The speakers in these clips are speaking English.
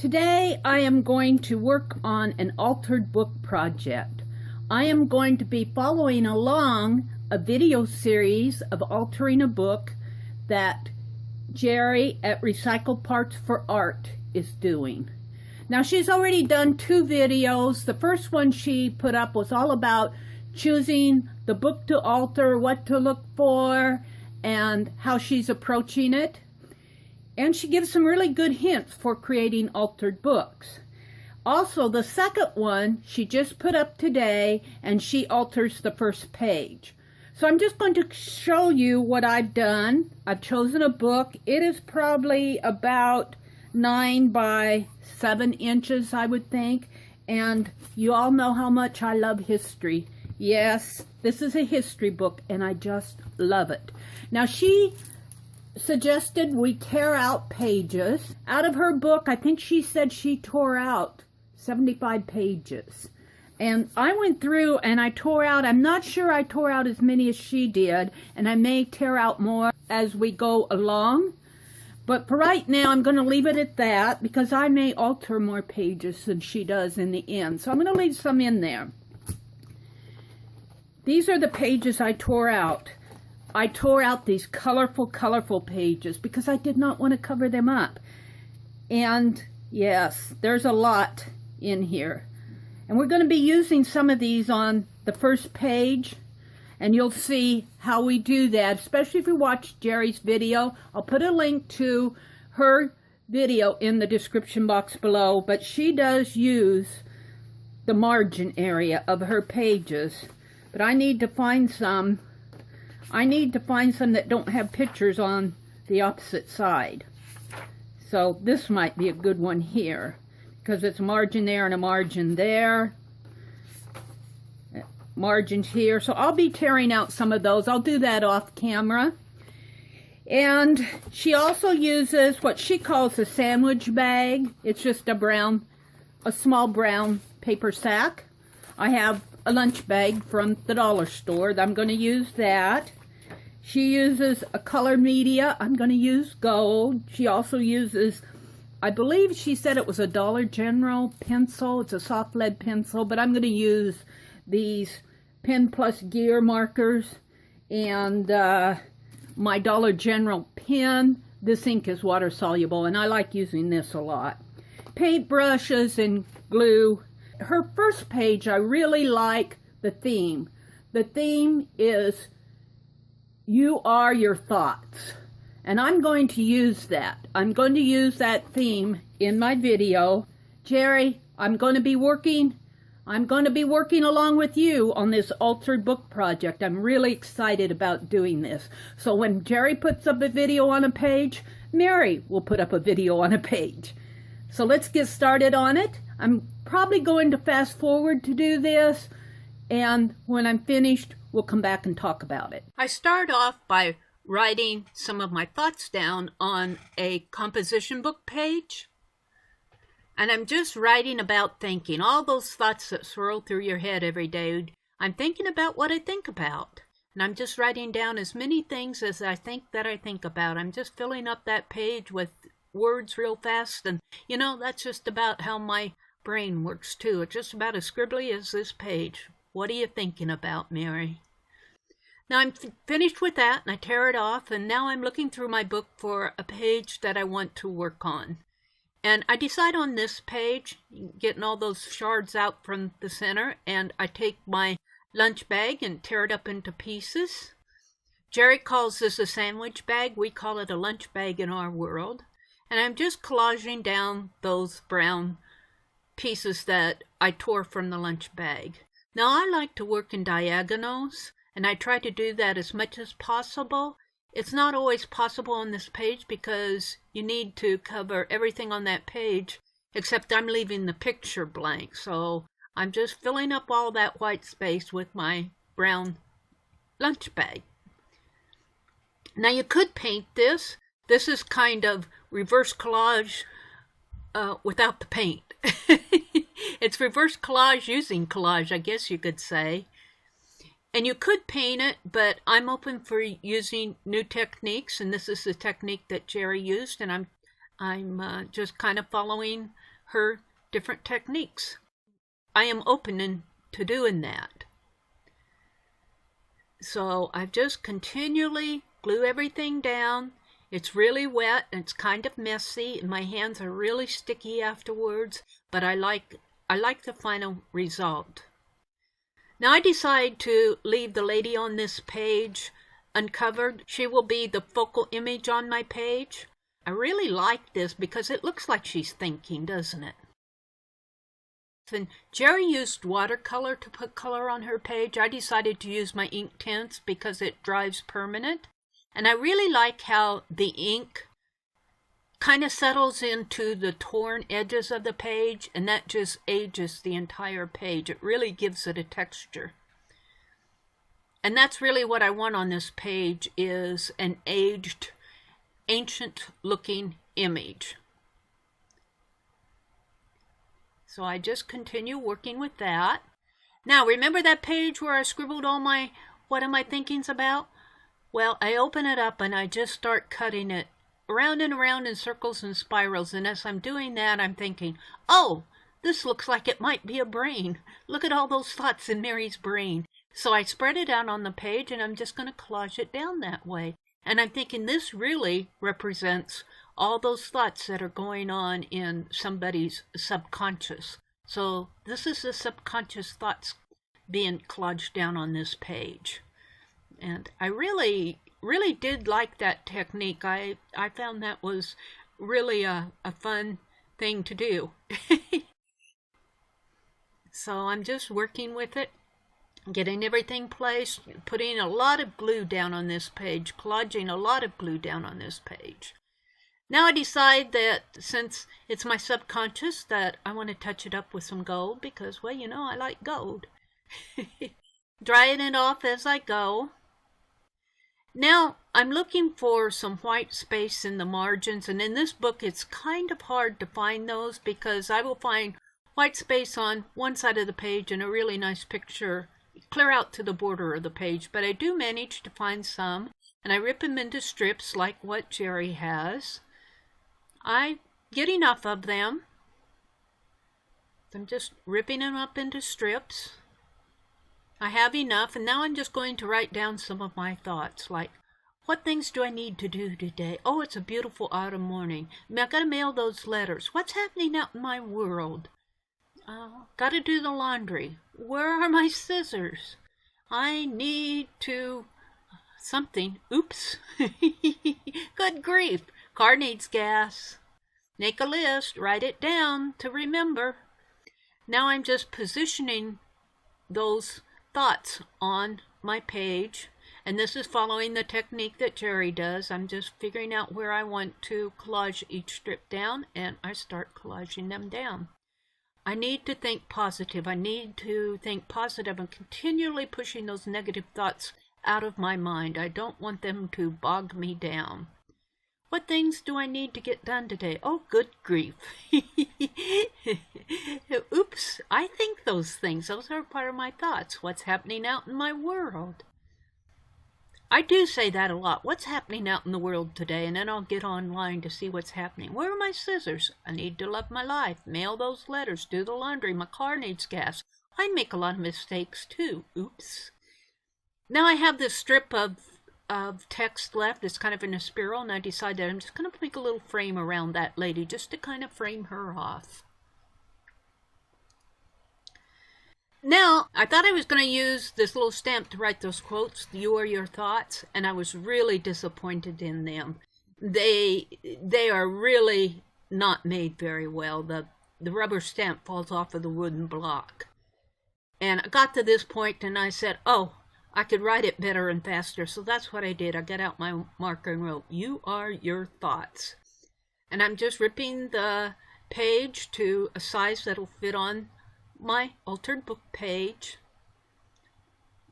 Today I am going to work on an altered book project. I am going to be following along a video series of altering a book that Jerry at Recycle Parts for Art is doing. Now, she's already done 2 videos. The first one she put up was all about choosing the book to alter, what to look for, and how she's approaching it. And she gives some really good hints for creating altered books. Also, the second one she just put up today, and she alters the first page. So I'm just going to show you what I've done. I've chosen a book. It is probably about 9 by 7 inches, I would think. And you all know how much I love history. Yes, this is a history book, and I just love it. Now, she suggested we tear out pages. Out of her book, I think she said she tore out 75 pages. And I went through and I tore out, I'm not sure I tore out as many as she did, and I may tear out more as we go along. But for right now, I'm going to leave it at that because I may alter more pages than she does in the end. So I'm going to leave some in there. These are the pages I tore out. I tore out these colorful pages because I did not want to cover them up. And yes, there's a lot in here. And we're going to be using some of these on the first page. And you'll see how we do that, especially if you watch Jerry's video. I'll put a link to her video in the description box below. But she does use the margin area of her pages. But I need to find some. I need to find some that don't have pictures on the opposite side. So this might be a good one here, because it's a margin there and a margin there. Margins here. So I'll be tearing out some of those. I'll do that off camera. And she also uses what she calls a sandwich bag. It's just a small brown paper sack. I have a lunch bag from the dollar store. I'm going to use that. She uses a color media. I'm going to use gold. She also uses, I believe she said it was a Dollar General pencil. It's a soft lead pencil, but I'm going to use these Pen Plus Gear markers and my Dollar General pen. This ink is water soluble, and I like using this a lot. Paint brushes and glue. Her first page, I really like the theme. The theme is you are your thoughts. And I'm going to use that. I'm going to use that theme in my video. Jerry, I'm going to be working along with you on this altered book project. I'm really excited about doing this. So when Jerry puts up a video on a page, Mary will put up a video on a page. So let's get started on it. I'm probably going to fast forward to do this, and when I'm finished, we'll come back and talk about it. I start off by writing some of my thoughts down on a composition book page. And I'm just writing about thinking. All those thoughts that swirl through your head every day. I'm thinking about what I think about. And I'm just writing down as many things as I think about. I'm just filling up that page with words real fast. And, you know, that's just about how my brain works, too. It's just about as scribbly as this page. What are you thinking about, Mary? Now I'm finished with that, and I tear it off. And now I'm looking through my book for a page that I want to work on. And I decide on this page, getting all those shards out from the center, and I take my lunch bag and tear it up into pieces. Jerry calls this a sandwich bag. We call it a lunch bag in our world. And I'm just collaging down those brown pieces that I tore from the lunch bag. Now I like to work in diagonals, and I try to do that as much as possible. It's not always possible on this page because you need to cover everything on that page, except I'm leaving the picture blank. So I'm just filling up all that white space with my brown lunch bag. Now you could paint this. This is kind of reverse collage without the paint. It's reverse collage using collage, I guess you could say. And you could paint it, but I'm open for using new techniques, and this is the technique that Jerry used, and I'm just kind of following her different techniques. I am open to doing that. So I've just continually glue everything down. It's really wet and it's kind of messy, and my hands are really sticky afterwards, but I like the final result. Now I decide to leave the lady on this page uncovered. She will be the focal image on my page. I really like this because it looks like she's thinking, doesn't it? And Jerry used watercolor to put color on her page. I decided to use my ink tints because it dries permanent. And I really like how the ink kind of settles into the torn edges of the page, and that just ages the entire page. It really gives it a texture. And that's really what I want on this page, is an aged, ancient-looking image. So I just continue working with that. Now, remember that page where I scribbled all my what am I thinkings about? Well, I open it up and I just start cutting it around and around in circles and spirals. And as I'm doing that, I'm thinking, oh, this looks like it might be a brain. Look at all those thoughts in Mary's brain. So I spread it out on the page and I'm just going to collage it down that way. And I'm thinking this really represents all those thoughts that are going on in somebody's subconscious. So this is the subconscious thoughts being collaged down on this page. And I really did like that technique. I found that was really a fun thing to do. So I'm just working with it, getting everything placed, putting a lot of glue down on this page, collaging a lot of glue down on this page. Now I decide that since it's my subconscious that I want to touch it up with some gold because, well, you know, I like gold. Drying it off as I go. Now I'm looking for some white space in the margins, and in this book it's kind of hard to find those because I will find white space on one side of the page and a really nice picture clear out to the border of the page, but I do manage to find some, and I rip them into strips like what Jerry has. I get enough of them. I'm just ripping them up into strips. I have enough, and now I'm just going to write down some of my thoughts, like, what things do I need to do today? Oh, it's a beautiful autumn morning. I've got to mail those letters. What's happening out in my world? Got to do the laundry. Where are my scissors? I need to... something. Oops. Good grief. Car needs gas. Make a list. Write it down to remember. Now I'm just positioning those thoughts on my page, and this is following the technique that Jerry does. I'm just figuring out where I want to collage each strip down, and I start collaging them down. I need to think positive. I need to think positive and continually pushing those negative thoughts out of my mind. I don't want them to bog me down. What things do I need to get done today? Oh, good grief. Oops, I think those things. Those are part of my thoughts. What's happening out in my world? I do say that a lot. What's happening out in the world today? And then I'll get online to see what's happening. Where are my scissors? I need to love my life. Mail those letters. Do the laundry. My car needs gas. I make a lot of mistakes too. Oops. Now I have this strip of text left. It's kind of in a spiral, and I decided I'm just going to make a little frame around that lady just to kind of frame her off. Now, I thought I was going to use this little stamp to write those quotes, you are your thoughts, and I was really disappointed in them. They are really not made very well. The rubber stamp falls off of the wooden block. And I got to this point and I said, oh, I could write it better and faster, so that's what I did. I got out my marker and wrote, you are your thoughts. And I'm just ripping the page to a size that'll fit on my altered book page.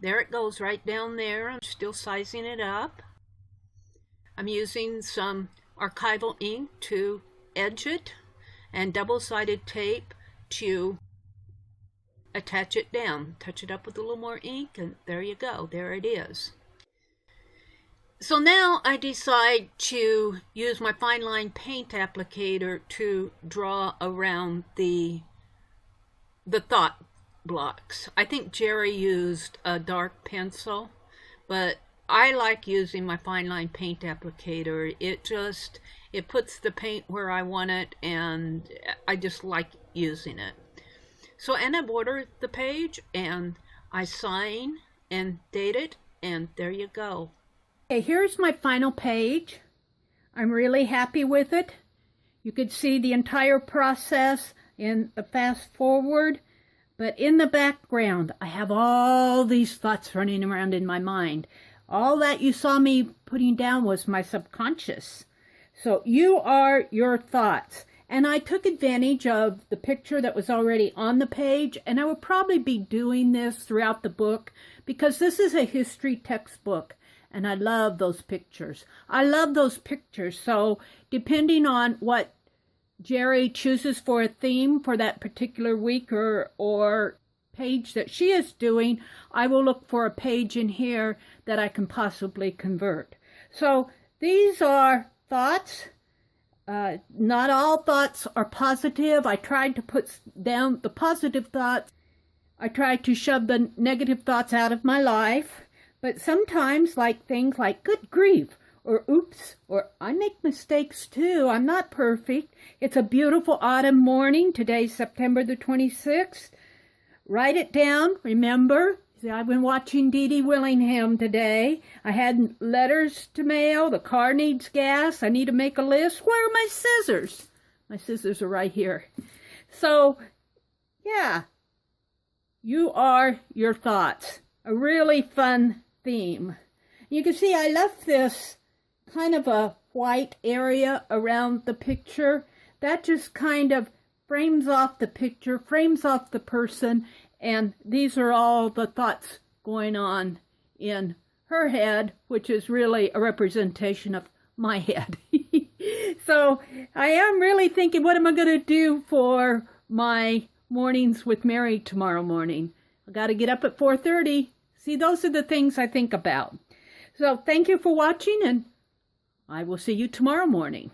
There it goes right down there. I'm still sizing it up. I'm using some archival ink to edge it and double-sided tape to attach it down. Touch it up with a little more ink, and there you go. There it is. So now I decide to use my fine line paint applicator to draw around the thought blocks. I think Jerry used a dark pencil, but I like using my fine line paint applicator. It puts the paint where I want it, and I just like using it. So, and I border the page, and I sign and date it, and there you go. Okay, here's my final page. I'm really happy with it. You could see the entire process in the fast forward, but in the background, I have all these thoughts running around in my mind. All that you saw me putting down was my subconscious. So you are your thoughts. And I took advantage of the picture that was already on the page, and I will probably be doing this throughout the book because this is a history textbook. And I love those pictures. I love those pictures. So depending on what Jerry chooses for a theme for that particular week or page that she is doing, I will look for a page in here that I can possibly convert. So these are thoughts. Not all thoughts are positive. I tried to put down the positive thoughts. I tried to shove the negative thoughts out of my life. But sometimes, like things like, good grief, or oops, or I make mistakes too. I'm not perfect. It's a beautiful autumn morning. Today's September the 26th. Write it down. Remember, see, I've been watching Dee Dee Willingham today. I had letters to mail. The car needs gas. I need to make a list. Where are my scissors? My scissors are right here. So, yeah, you are your thoughts. A really fun theme. You can see I left this kind of a white area around the picture. That just kind of frames off the picture, frames off the person, and these are all the thoughts going on in her head, which is really a representation of my head. So I am really thinking, what am I going to do for my mornings with Meri tomorrow morning? I got to get up at 4:30. See, those are the things I think about. So thank you for watching, and I will see you tomorrow morning.